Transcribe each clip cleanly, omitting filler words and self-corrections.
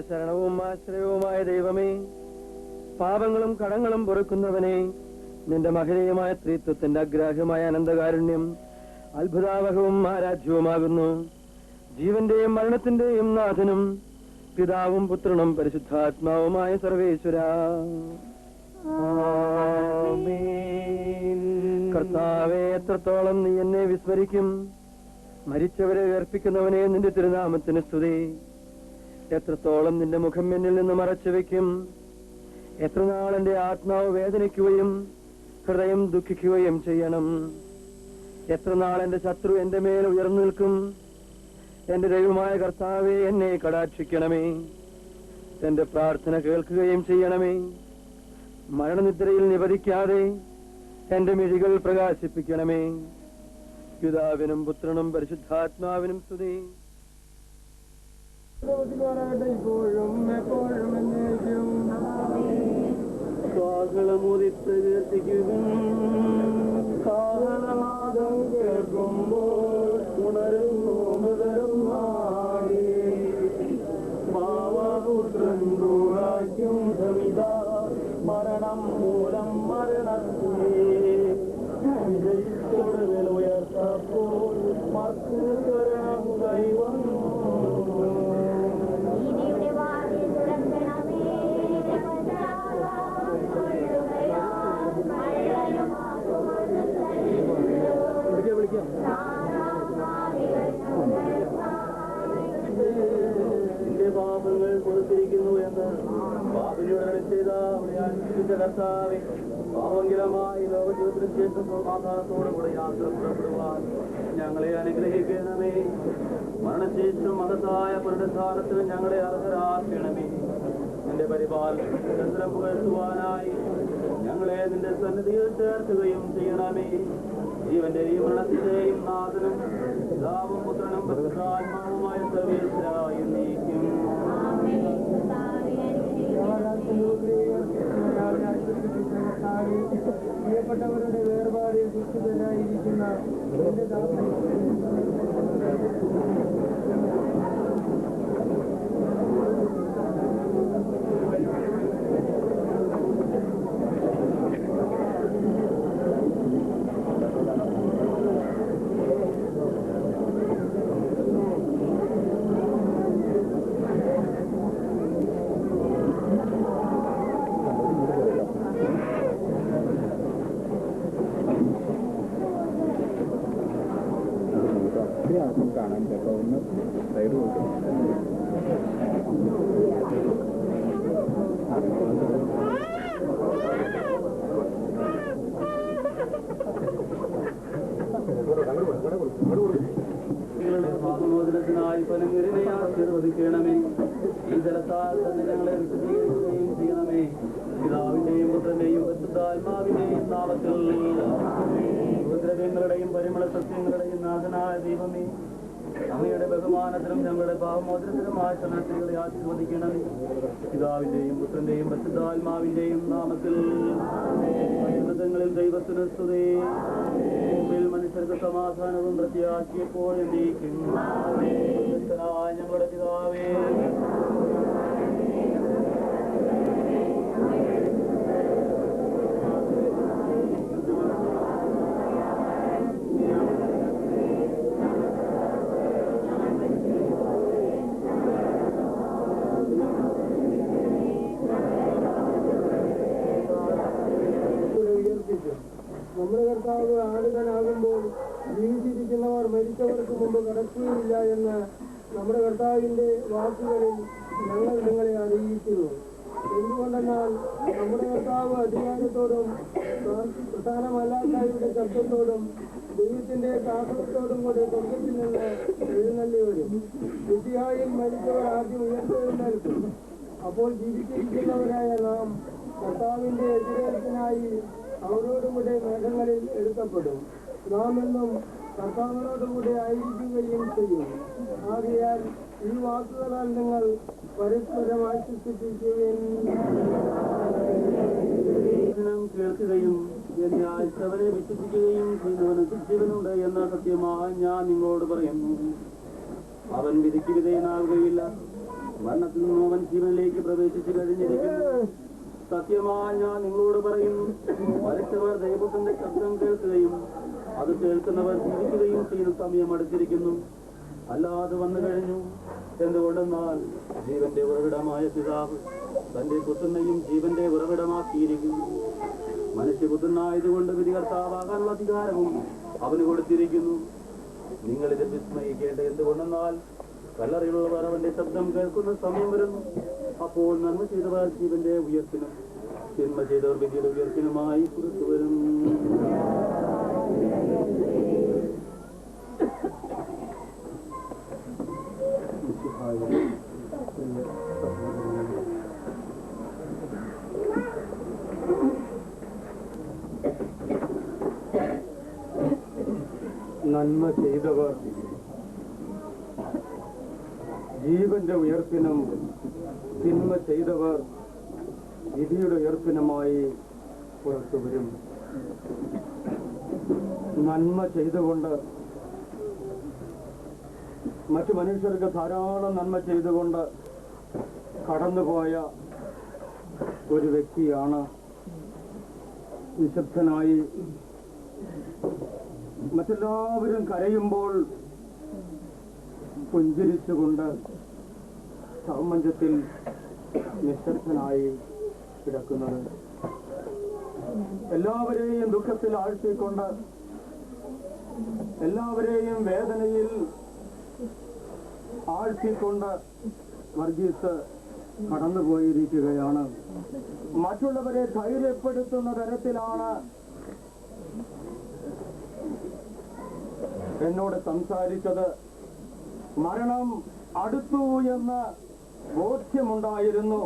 ശരണവും ആശ്രയവുമായ ദൈവമേ, പാപങ്ങളും കടങ്ങളും പൊറുക്കുന്നവനെ, നിന്റെ മഹനീയമായ സ്ത്രീത്വത്തിന്റെ അഗ്രാഹ്യമായ അനന്തകാരുണ്യം അത്ഭുതാവഹവും ആരാധ്യവുമാകുന്നു. ജീവന്റെയും മരണത്തിന്റെയും നാഥനും പിതാവും പുത്രനും പരിശുദ്ധാത്മാവുമായ സർവേശ്വര. കർത്താവേ, എത്രത്തോളം നീ എന്നെ വിസ്മരിക്കും. മരിച്ചവരെ ഉയർപ്പിക്കുന്നവനെ, നിന്റെ തിരുനാമത്തിന് സ്തുതി. എത്രത്തോളം നിന്റെ മുഖം എന്നിൽ നിന്ന് മറച്ചു വെക്കും. എത്ര നാൾ എന്റെ ആത്മാവ് വേദനിക്കുകയും ഹൃദയം ദുഃഖിക്കുകയും ചെയ്യണം. എത്ര നാൾ എന്റെ ശത്രു എന്റെ മേൽ ഉയർന്നു നിൽക്കും. എന്റെ ദൈവമായ കർത്താവേ, എന്നെ കടാക്ഷിക്കണമേ. എന്റെ പ്രാർത്ഥന കേൾക്കുകയും ചെയ്യണമേ. മരണനിദ്രയിൽ നിപതിക്കാതെ എന്റെ മിഴികൾ പ്രകാശിപ്പിക്കണമേ. പിതാവിനും പുത്രനും പരിശുദ്ധാത്മാവിനും സ്തുതി. ഇപ്പോഴും എപ്പോഴും എന്നേക്കും കാഹളമുദിത്ത് കീർത്തിക്കും. കാഹളനാദം കേൾക്കുമ്പോൾ ഉണരുന്നു മൃതരും നാടി. ഭാവപുത്രൻ ദൂരാക്കും സമിത മരണം മൂലം മരണത്തെ വിജയിച്ചൊടുവിൽ ഉയർത്തപ്പോൾ മർക്കരം കൈവന്നു. എന്റെ പാപങ്ങൾ കൊടുത്തിരിക്കുന്നു എന്ന് പാപിനോട് ചെയ്ത കർത്താവെ, പാവങ്കിലമായി ലോകജീവിതത്തിന് ശേഷം സമാധാനത്തോടുകൂടെ യാത്ര പുറപ്പെടുവാൻ ഞങ്ങളെ അനുഗ്രഹിക്കണമേ. മരണശേഷം മഹത്തായ പുനരുദ്ധാനത്തിന് ഞങ്ങളെ അർഹരാക്കണമേ. നിന്റെ പരിപാലനം പുകഴ്ത്തുവാനായി ഞങ്ങളെ നിന്റെ സന്നിധിയിൽ ചേർക്കുകയും ചെയ്യണമേ. ജീവന്റെയും മരണത്തിന്റെയും നാഥനും പിതാവും പുത്രനും പരിശുദ്ധാത്മാവുമായ സർവേശ്വരായി നീക്കും. പ്രിയപ്പെട്ടവരുടെ വേർപാടിൽ ദുഃഖിതരായിരിക്കുന്ന എന്റെ ദാസൻ കാണാൻ ചിലപ്പോൾ ഒന്ന് സൈഡ് കൊടുക്കും. പാപമോചനത്തിനായി പനങ്കരിനെ ആശീർവദിക്കണമേ. ഈ ജലത്താൽ തന്നെ ഞങ്ങളെ വിശദീകരിക്കുകയും ചെയ്യണമേ. പിതാവിന്റെയും പുത്രന്റെയും പരിശുദ്ധാത്മാവിന്റെയും നാമത്തിൽ. ഉപദ്രവങ്ങളുടെയും പരിമള സസ്യങ്ങളുടെയും നാഥനായ ദൈവമേ, അങ്ങയുടെ ബഹുമാനത്തിനും ഞങ്ങളുടെ പാപമോചനത്തിനുമായ ശരണത്തിനുകളെ ആശീർവദിക്കണമേ. പിതാവിന്റെയും പുത്രന്റെയും പരിശുദ്ധാത്മാവിന്റെയും നാമത്തിൽ. ഉന്നതങ്ങളിൽ ദൈവത്തിന് സ്തുതി. ഭൂമിയിൽ മനുഷ്യർക്ക് സമാധാനവും പ്രത്യാശയെപ്പോഴും നീക്കും. ഞങ്ങളുടെ പിതാവേ, നമ്മുടെ കർത്താവ് ആളുകളാകുമ്പോൾ ജീവിച്ചിരിക്കുന്നവർ മരിച്ചവർക്ക് മുമ്പ് കടക്കുകയില്ല എന്ന് നമ്മുടെ കർത്താവിന്റെ വാക്കുകളിൽ ഞങ്ങൾ നിങ്ങളെ അറിയിക്കുന്നു. എന്തുകൊണ്ടെന്നാൽ നമ്മുടെ കർത്താവ് അധികാരത്തോടും പ്രധാനമല്ലാത്തവരുടെ ശബ്ദത്തോടും ദൈവത്തിന്റെ കാഹളത്തോടും കൂടെ സ്വർഗത്തിൽ നിന്ന് എഴുന്നള്ളി വരും. വിധിയായും മരിച്ചവർ ആദ്യം ഉയർത്തെഴുന്നേൽക്കും. അപ്പോൾ ജീവിച്ചിരിക്കുന്നവരായ നാം കർത്താവിന്റെ എതിരേൽപ്പിനായി അവരോടുകൂടെ മേഘങ്ങളിൽ എടുക്കപ്പെടും. നാം എന്നും കർത്താവിനോടുകൂടെ ആയിരിക്കുകയും ചെയ്യും. ആകയാൽ ഈ വാക്കുകളാൽ നിങ്ങൾ പരസ്പരം ആശ്വസിപ്പിക്കുകയും കേൾക്കുകയും എന്നെ അയച്ചവരെ വിശ്വസിക്കുകയും ചെയ്യുന്നവന് ജീവനുണ്ട് എന്ന സത്യമായി ഞാൻ നിങ്ങളോട് പറയുന്നു. അവൻ വിധിക്ക് വിധേയനാവുകയില്ല. മരണത്തിൽ നിന്നും അവൻ ജീവനിലേക്ക് പ്രവേശിച്ചു കഴിഞ്ഞിരിക്കുന്നു. സത്യമായി ഞാൻ നിങ്ങളോട് പറയുന്നു, മരിച്ചവർ ദൈവത്തിന്റെ ശബ്ദം കേൾക്കുകയും അത് കേൾക്കുന്നവർ ജീവിക്കുകയും ചെയ്യുന്ന സമയം അടുത്തിരിക്കുന്നു. അല്ലാതെ വന്നു കഴിഞ്ഞു. എന്തുകൊണ്ടെന്നാൽ ജീവന്റെ ഉറവിടമായ പിതാവ് തന്റെ പുത്രനെയും ജീവന്റെ ഉറവിടമാക്കിയിരിക്കുന്നു. മനുഷ്യപുത്രനായതുകൊണ്ട് വിധികർത്താവാകാനുള്ള അധികാരവും അവന് കൊടുത്തിരിക്കുന്നു. നിങ്ങളിത് വിസ്മയിക്കേണ്ട. എന്തുകൊണ്ടെന്നാൽ കല്ലറയിലുള്ളവർ അവന്റെ ശബ്ദം കേൾക്കുന്ന സമയം വരുന്നു. അപ്പോൾ നന്മ ചെയ്തവർ ജീവന്റെ ഉയർപ്പിനും തിന്മ ചെയ്തവർ വിധിയുടെ ഉയർപ്പിനുമായി പുറത്തു വരും. നന്മ ചെയ്തവർ ജീവന്റെ ഉയർപ്പിനും തിന്മ ചെയ്തവർ വിധിയുടെ ഉയർപ്പിനുമായി പുറത്തു വരും. നന്മ ചെയ്തുകൊണ്ട് മറ്റു മനുഷ്യർക്ക് ധാരാളം നന്മ ചെയ്തുകൊണ്ട് കടന്നുപോയ ഒരു വ്യക്തിയാണ് നിശബ്ദനായി മറ്റെല്ലാവരും കരയുമ്പോൾ പുഞ്ചിരിച്ചുകൊണ്ട് സൗമഞ്ചത്തിൽ നിശബ്ദനായി കിടക്കുന്നത്. എല്ലാവരെയും ദുഃഖത്തിൽ ആഴ്ത്തിക്കൊണ്ട് എല്ലാവരെയും വേദനയിൽ ആഴ്ത്തിക്കൊണ്ട് വർഗീസ് കടന്നുപോയിരിക്കുകയാണ്. മറ്റുള്ളവരെ ധൈര്യപ്പെടുത്തുന്ന തരത്തിലാണ് എന്നോട് സംസാരിച്ചത്. മരണം അടുത്തു എന്ന് ബോധ്യമുണ്ടായിരുന്നു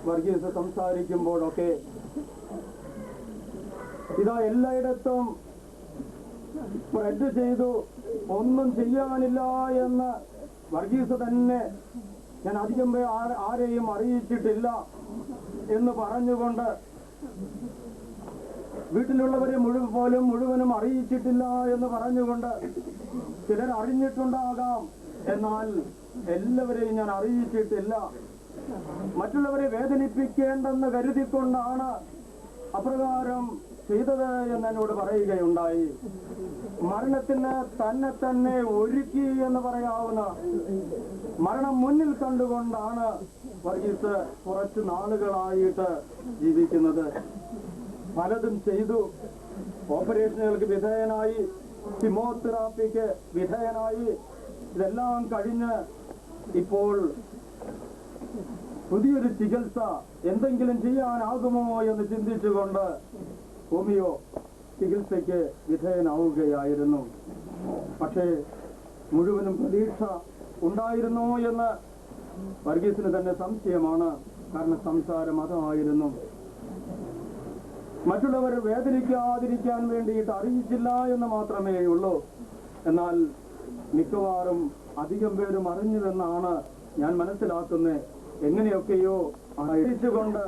വർഗീസ് സംസാരിക്കുമ്പോഴൊക്കെ. ഇതാ എല്ലായിടത്തും സ്പ്രെഡ് ചെയ്തു, ഒന്നും ചെയ്യാനില്ല എന്ന് വർഗീസ് തന്നെ, ഞാൻ അധികം ആരെയും അറിയിച്ചിട്ടില്ല എന്ന് പറഞ്ഞുകൊണ്ട്, വീട്ടിലുള്ളവരെ മുഴുവനും അറിയിച്ചിട്ടില്ല എന്ന് പറഞ്ഞുകൊണ്ട്, ചിലർ അറിഞ്ഞിട്ടുണ്ടാകാം, എന്നാൽ എല്ലാവരെയും ഞാൻ അറിയിച്ചിട്ടില്ല, മറ്റുള്ളവരെ വേദനിപ്പിക്കേണ്ടെന്ന് കരുതിക്കൊണ്ടാണ് അപ്രകാരം ചെയ്തത് എന്ന് എന്നോട് പറയുകയുണ്ടായി. മരണത്തിന് തന്നെ ഒരുക്കി എന്ന് പറയാവുന്ന മരണം മുന്നിൽ കണ്ടുകൊണ്ടാണ് വർഗീസ് കുറച്ചു നാളുകളായിട്ട് ജീവിക്കുന്നത്. പലതും ചെയ്തു, ഓപ്പറേഷനുകൾക്ക് വിധേയനായി, കീമോതെറാപ്പിക്ക് വിധേയനായി. ഇതെല്ലാം കഴിഞ്ഞ് ഇപ്പോൾ പുതിയൊരു ചികിത്സ എന്തെങ്കിലും ചെയ്യാനാകുമോ എന്ന് ചിന്തിച്ചുകൊണ്ട് ഹോമിയോ ചികിത്സയ്ക്ക് വിധേയനാവുകയായിരുന്നു. പക്ഷേ മുഴുവനും പ്രതീക്ഷ ഉണ്ടായിരുന്നോ എന്ന് വർഗീസിന് തന്നെ സംശയമാണ്. കാരണം സംസാരം അതായിരുന്നു. മറ്റുള്ളവർ വേദനിക്കാതിരിക്കാൻ വേണ്ടിയിട്ട് അറിയിച്ചില്ല എന്ന് മാത്രമേ ഉള്ളൂ. എന്നാൽ മിക്കവാറും അധികം പേരും അറിഞ്ഞുവെന്നാണ് ഞാൻ മനസ്സിലാക്കുന്നത്. എങ്ങനെയൊക്കെയോ അറിയിച്ചുകൊണ്ട്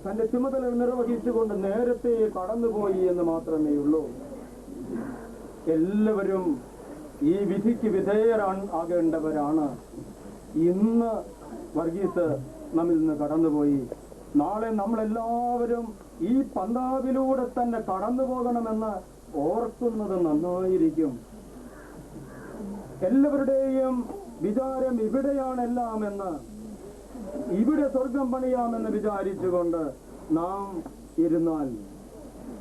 തന്റെ ചുമതല നിർവഹിച്ചുകൊണ്ട് നേരത്തെ കടന്നുപോയി എന്ന് മാത്രമേ ഉള്ളൂ. എല്ലാവരും ഈ വിധിക്ക് വിധേയരാകേണ്ടവരാണ്. ഇന്ന് വർഗീസ് നമ്മിൽ നിന്ന് കടന്നുപോയി. നാളെ നമ്മളെല്ലാവരും ഈ പന്താവിലൂടെ തന്നെ കടന്നു പോകണമെന്ന് ഓർക്കുന്നത് നന്നായിരിക്കും. എല്ലാവരുടെയും വിചാരം ഇവിടെയാണെല്ലാം എന്ന്, ഇവിടെ സ്വർഗം പണിയാമെന്ന് വിചാരിച്ചുകൊണ്ട് നാം ഇരുന്നാൽ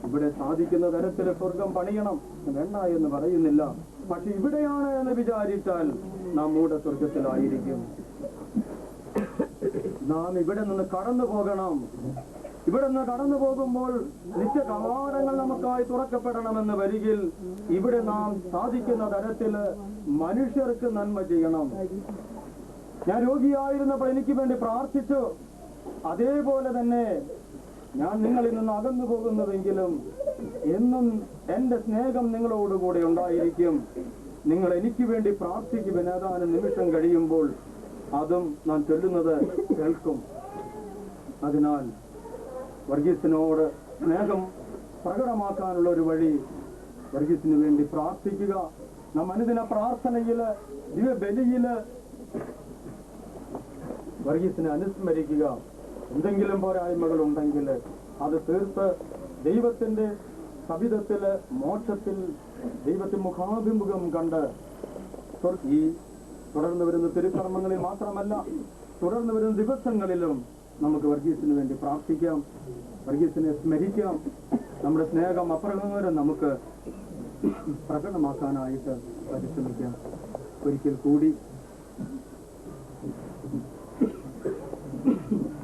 ഇവിടെ സാധിക്കുന്ന തരത്തിൽ സ്വർഗം പണിയണം വേണ്ട എന്ന് പറയുന്നില്ല. പക്ഷെ ഇവിടെയാണ് എന്ന് വിചാരിച്ചാൽ നാം മൂടെ സ്വർഗത്തിലായിരിക്കും. നാം ഇവിടെ നിന്ന് കടന്നു പോകണം. ഇവിടെ നിന്ന് കടന്നു പോകുമ്പോൾ നിത്യ കവാടങ്ങൾ നമുക്കായി തുറക്കപ്പെടണമെന്ന് വരികിൽ ഇവിടെ നാം സാധിക്കുന്ന തരത്തിൽ മനുഷ്യർക്ക് നന്മ ചെയ്യണം. ഞാൻ രോഗിയായിരുന്നപ്പോൾ എനിക്ക് വേണ്ടി പ്രാർത്ഥിച്ചു. അതേപോലെ തന്നെ ഞാൻ നിങ്ങളിൽ നിന്ന് അകന്നു പോകുന്നതെങ്കിലും എന്നും എന്റെ സ്നേഹം നിങ്ങളോടുകൂടെ ഉണ്ടായിരിക്കും. നിങ്ങൾ എനിക്ക് വേണ്ടി പ്രാർത്ഥിക്കുമെന്ന് ഏതാനും നിമിഷം കഴിയുമ്പോൾ അതും നാം ചൊല്ലുന്നത് കേൾക്കും. അതിനാൽ വർഗീസിനോട് സ്നേഹം പ്രകടമാക്കാനുള്ള ഒരു വഴി വർഗീസിന് വേണ്ടി പ്രാർത്ഥിക്കുക. നാം അനുദിന പ്രാർത്ഥനയില് ദിവ്യബലിയില് വർഗീസിനെ അനുസ്മരിക്കുക. എന്തെങ്കിലും പോരായ്മകൾ ഉണ്ടെങ്കിൽ അത് തീർത്ത് ദൈവത്തിന്റെ സവിധത്തില് മോക്ഷത്തിൽ ദൈവത്തിന് മുഖാഭിമുഖം കണ്ട് ഈ തുടർന്ന് വരുന്ന തിരുക്കർമ്മങ്ങളിൽ മാത്രമല്ല തുടർന്ന് വരുന്ന ദിവസങ്ങളിലും നമുക്ക് വർഗീസിന് വേണ്ടി പ്രാർത്ഥിക്കാം, വർഗീസിനെ സ്മരിക്കാം. നമ്മുടെ സ്നേഹം അപ്രകാരം നമുക്ക് പ്രകടമാക്കാനായിട്ട് പരിശ്രമിക്കാം. ഒരിക്കൽ കൂടി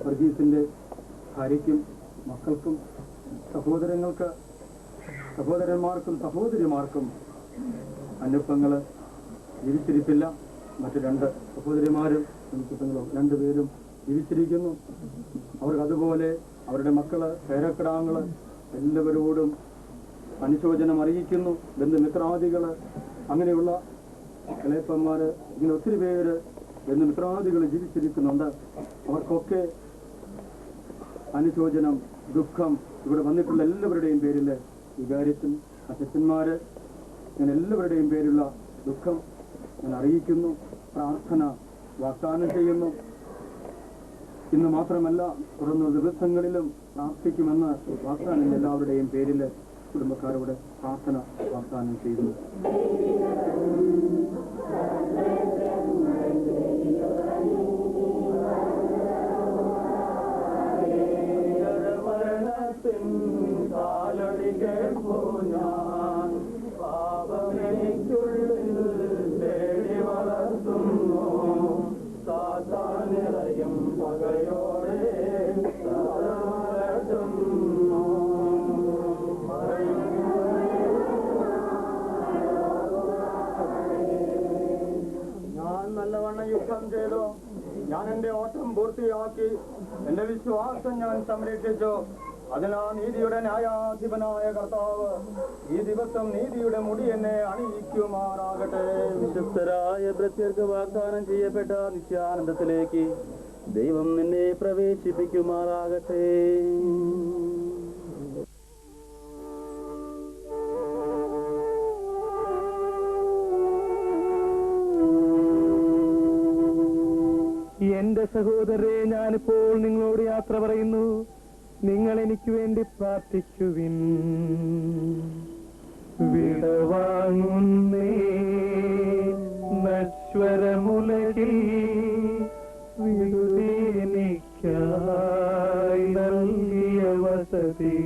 വർഗീസിന്റെ ഭാര്യയ്ക്കും മക്കൾക്കും സഹോദരന്മാർക്കും സഹോദരിമാർക്കും അനുപ്പങ്ങള് ജീവിച്ചിരിപ്പില്ല. മറ്റു 2 സഹോദരിമാരും അനുപ്പങ്ങളും 2 പേരും ജീവിച്ചിരിക്കുന്നു. അവർക്ക് അതുപോലെ അവരുടെ മക്കള് പേരക്കിടാങ്ങള് എല്ലാവരോടും അനുശോചനം അറിയിക്കുന്നു. ബന്ധുമിത്രാദികള് അങ്ങനെയുള്ള ഇളയപ്പന്മാര് ഇങ്ങനെ ഒത്തിരി പേര് ബന്ധുമിത്രാദികൾ ജീവിച്ചിരിക്കുന്നുണ്ട്. അവർക്കൊക്കെ അനുശോചനം, ദുഃഖം ഇവിടെ വന്നിട്ടുള്ള എല്ലാവരുടെയും പേരില് വികാരിച്ചും അച്ഛന്മാര് ഞാൻ എല്ലാവരുടെയും പേരുള്ള ദുഃഖം ഞാൻ അറിയിക്കുന്നു. പ്രാർത്ഥന വാഗ്ദാനം ചെയ്യുന്നു. ഇന്ന് മാത്രമല്ല തുടർന്ന ദിവസങ്ങളിലും പ്രാർത്ഥിക്കുമെന്ന് വാഗ്ദാനം എല്ലാവരുടെയും പേരില് കുടുംബക്കാരോട് പ്രാർത്ഥന വാഗ്ദാനം ചെയ്യുന്നു. നല്ലവണ്ണം യുദ്ധം ചെയ്തു. ഞാൻ എന്റെ ഓട്ടം പൂർത്തിയാക്കി. എന്റെ വിശ്വാസം ഞാൻ സംരക്ഷിച്ചു. അതിനാൽ നീതിയുടെ ന്യായാധിപനായ കർത്താവ് ഈ ദിവസം നീതിയുടെ മുടി എന്നെ അണിയിക്കുമാറാകട്ടെ. വിശുദ്ധരായ പ്രത്യർക്ക് വാഗ്ദാനം ചെയ്യപ്പെട്ട നിത്യാനന്ദത്തിലേക്ക് ദൈവം നിന്നെ പ്രവേശിപ്പിക്കുമാറാകട്ടെ. എന്റെ സഹോദരരെ, ഞാനിപ്പോൾ നിങ്ങളോട് യാത്ര പറയുന്നു. നിങ്ങൾ എനിക്ക് വേണ്ടി പ്രാർത്ഥിക്കുവിൻ. വിടവാങ്ങുന്നേ നശ്വരമുലകിൽ വിടുതീനിക്കായി നൽകിയ വസതി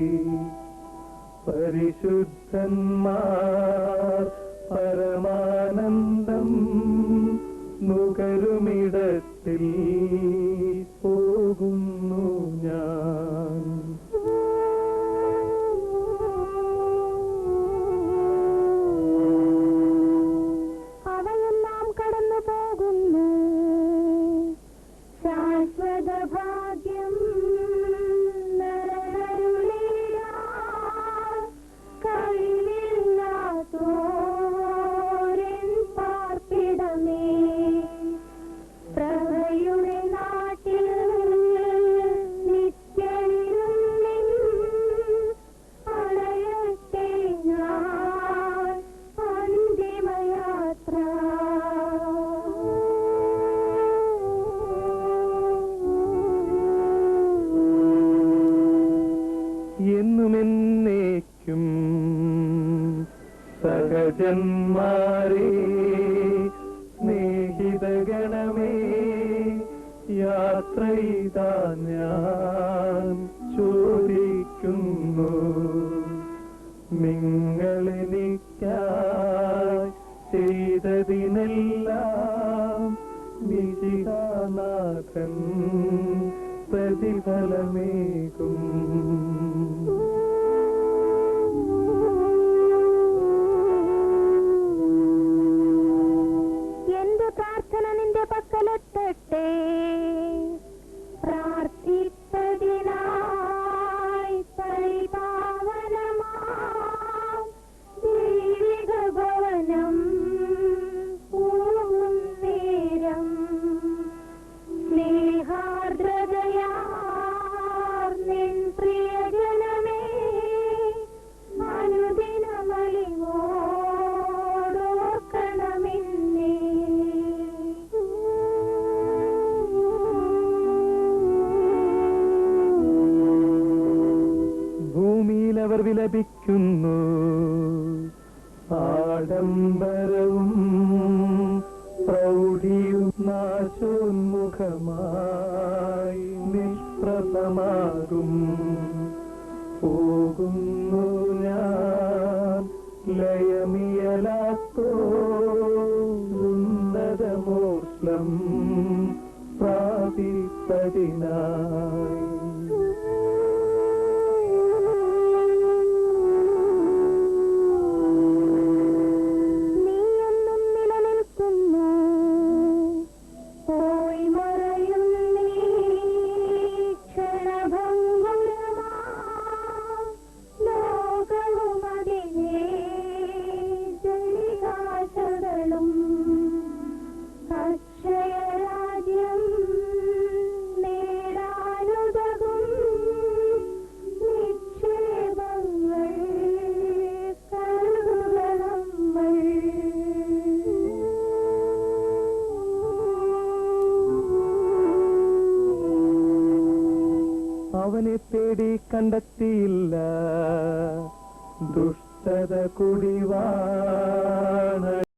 പരിശുദ്ധന്മാർ പരമാനന്ദം നുകരുമിടത്തിൽ പോകുന്നു ഞാൻ. അവയെല്ലാം കടന്നു പോകുന്നു. ശാശ്വത ഭാഗ്യം കഴിവില്ലാത്തോരൻ പാർപ്പിടമേ, പ്രഭയുടെ നാട്ടിൽ നിത്യനിരുന്നിൻ അണയട്ടെ ഞാൻ അന്തിമയാത്ര. എന്നുമെന്നേക്കും സഹജന്മാരെ സ്നേഹിതഗണമേ, യാത്ര ചെയ്താ ഞാൻ ചോദിക്കുന്നു. നിങ്ങളെനിക്കായി ചെയ്തതിനെല്ലാം മിശിഹാനാഥൻ പ്രതിഫലമേകും. എന്റെ പ്രാർത്ഥന നിന്റെ പക്കലെത്തട്ടെ. പ്രാർത്ഥിപ്പതിനായി പരിപാവനമാം ദൈവിക ഭവനം പോകും നേരം സ്നേഹാർദ്രതയാർ നിൻ പ്രിയ ലഭിക്കുന്നു. ആഡംബരവും പ്രൗഢിയും നാശോന്മുഖമായി നിഷ്പ്രഭമാകും. പോകുന്നു ഞാൻ ലയമിയലാത്തോ ഉന്നതമോഷ്ണം പ്രാപിപ്പതിനായി. അവനെ തേടി കണ്ടെത്തിയില്ല, ദുഷ്ടത കുടിവാഴുന്ന